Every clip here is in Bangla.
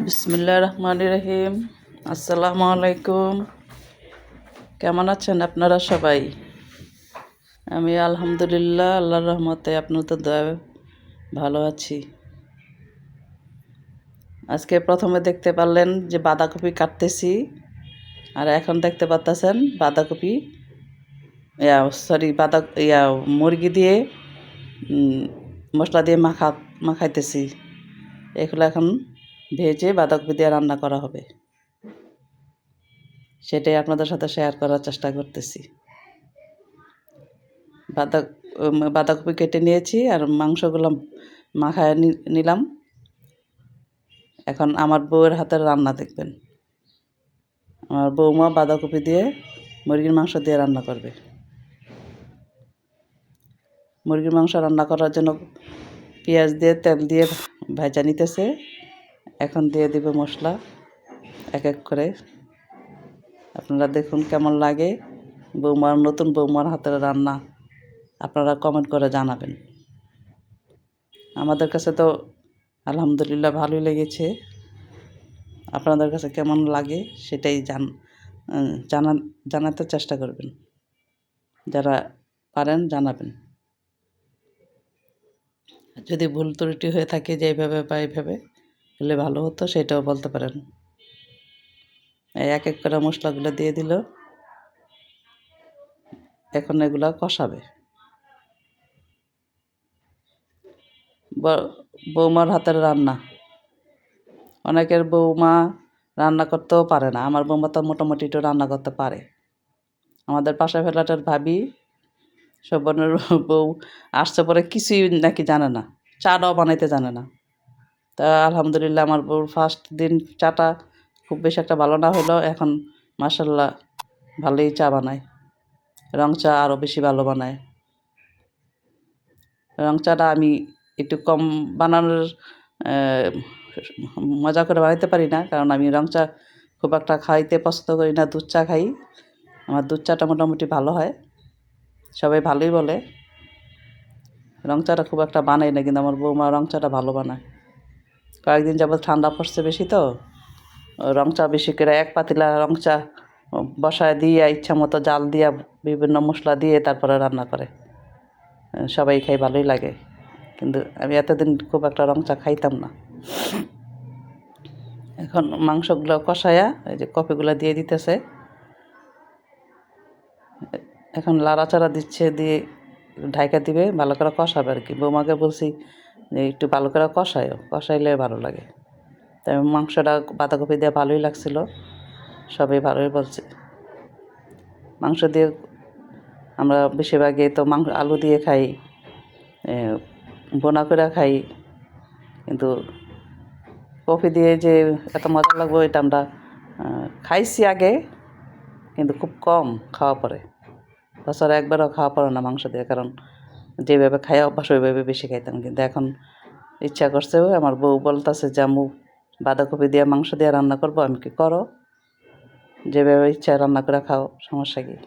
বিসমিল্লাহির রহমানির রহিম। আসসালামু আলাইকুম। কেমন আছেন আপনারা সবাই? আমি আলহামদুলিল্লাহ, আল্লাহর রহমতে আপনাদের দয়ায় ভালো আছি। আজকে প্রথমে দেখতে পারলেন যে বাঁধাকপি কাটতেছি, আর এখন দেখতে পাচ্ছেন বাঁধাকপি মুরগি দিয়ে মশলা দিয়ে মাখাইতেছি। এগুলো এখন ভেজে বাঁধাকপি দিয়ে রান্না করা হবে, সেটাই আপনাদের সাথে শেয়ার করার চেষ্টা করতেছি। বাঁধাকপি কেটে নিয়েছি আর মাংসগুলো মাখায় নিলাম। এখন আমার বউয়ের হাতের রান্না দেখবেন। আমার বৌমা বাঁধাকপি দিয়ে মুরগির মাংস দিয়ে রান্না করবে। মুরগির মাংস রান্না করার জন্য পেঁয়াজ দিয়ে তেল দিয়ে ভেজে নিতেছে। এখন দিয়ে দিব মশলা এক এক করে। আপনারা দেখুন কেমন লাগে নতুন বৌমার হাতের রান্না। আপনারা কমেন্ট করে জানাবেন। আমাদের কাছে তো আলহামদুলিল্লাহ ভালোই লেগেছে। আপনাদের কাছে কেমন লাগে সেটাই জানাতে চেষ্টা করবেন। যারা পারেন জানাবেন। যদি ভুল ত্রুটি হয়ে থাকে যে এইভাবে বা এইভাবে হলে ভালো হতো, সেটাও বলতে পারেন। এক এক করে মশলাগুলো দিয়ে দিল। এখন এগুলা কষাবে। বৌমার হাতের রান্না। অনেকের বৌমা রান্না করতেও পারে না। আমার বৌমা তো মোটামুটি একটু রান্না করতে পারে। আমাদের পাশের ফ্ল্যাটের ভাবি শোভনের বউ আসছে পরে কিছুই নাকি জানে না, চাটাও বানাইতে জানে না। তা আলহামদুলিল্লাহ আমার বউর ফার্স্ট দিন চাটা খুব বেশি একটা ভালো না হলেও এখন মাশাল্লাহ ভালোই চা বানায়। রং চা আরও বেশি ভালো বানায়। রং চাটা আমি একটু কম বানানোর মজা করে বানাইতে পারি না, কারণ আমি রং চা খুব একটা খাইতে পছন্দ করি না। দুধ চা খাই। আমার দুধ চাটা মোটামুটি ভালো হয়, সবাই ভালোই বলে। রং চাটা খুব একটা বানাই না, কিন্তু আমার বৌমা রং চাটা ভালো বানায়। কয়েকদিন যাবত ঠান্ডা পড়ছে বেশি, তো রং চা বেশি করে এক পাতিলা রং চা বসায় দিয়ে ইচ্ছা মতো জাল দিয়া বিভিন্ন মশলা দিয়ে তারপরে রান্না করে। সবাই খাই, ভালোই লাগে। কিন্তু আমি এতদিন খুব একটা রং চা খাইতাম না। এখন মাংসগুলো কষায়া এই যে কপিগুলো দিয়ে দিতেছে। এখন লাড়াচাড়া দিচ্ছে, দিয়ে ঢাকা দিবে, ভালো করে কষাবে আর কি। বৌমাকে বলছি যে একটু ভালো করে কষাইলে ভালো লাগে। তাই মাংসটা বাঁধাকপি দিয়ে ভালোই লাগছিল, সবাই ভালোই বলছে। মাংস দিয়ে আমরা বেশিরভাগই তো আলু দিয়ে খাই, বোনা করে খাই, কিন্তু কপি দিয়ে যে এত মজা লাগবে এটা আমরা খাইছি আগে, কিন্তু খুব কম খাওয়া পড়ে। বছরে একবারও খাওয়া পড়ে না মাংস দিয়ে, কারণ যেভাবে খাই অভ্যাস ওইভাবে বেশি খাইতাম। কিন্তু এখন ইচ্ছা করছে, আমার বউ বলতেছে যে আম্মু বাঁধাকপি দিয়ে মাংস দিয়ে রান্না করবো। আমি কি করো, যেভাবে ইচ্ছা রান্না করে খাও, সমস্যা কি,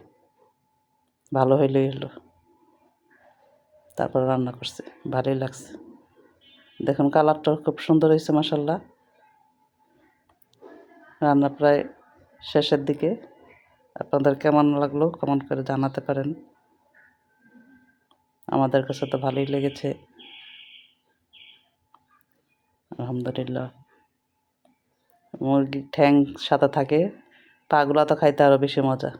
ভালো হইলেই হলো। তারপর রান্না করছে, ভালোই লাগছে। দেখুন কালারটা খুব সুন্দর হয়েছে মাশাল্লাহ। রান্না প্রায় শেষের দিকে। আপনাদের কেমন লাগলো কমেন্ট করে জানাতে পারেন। আমাদের কাছে তো ভালোই লেগেছে আলহামদুলিল্লাহ। মুরগির ঠ্যাং সাথে থাকে, পাগুলা তো খাইতে আরও বেশি মজা।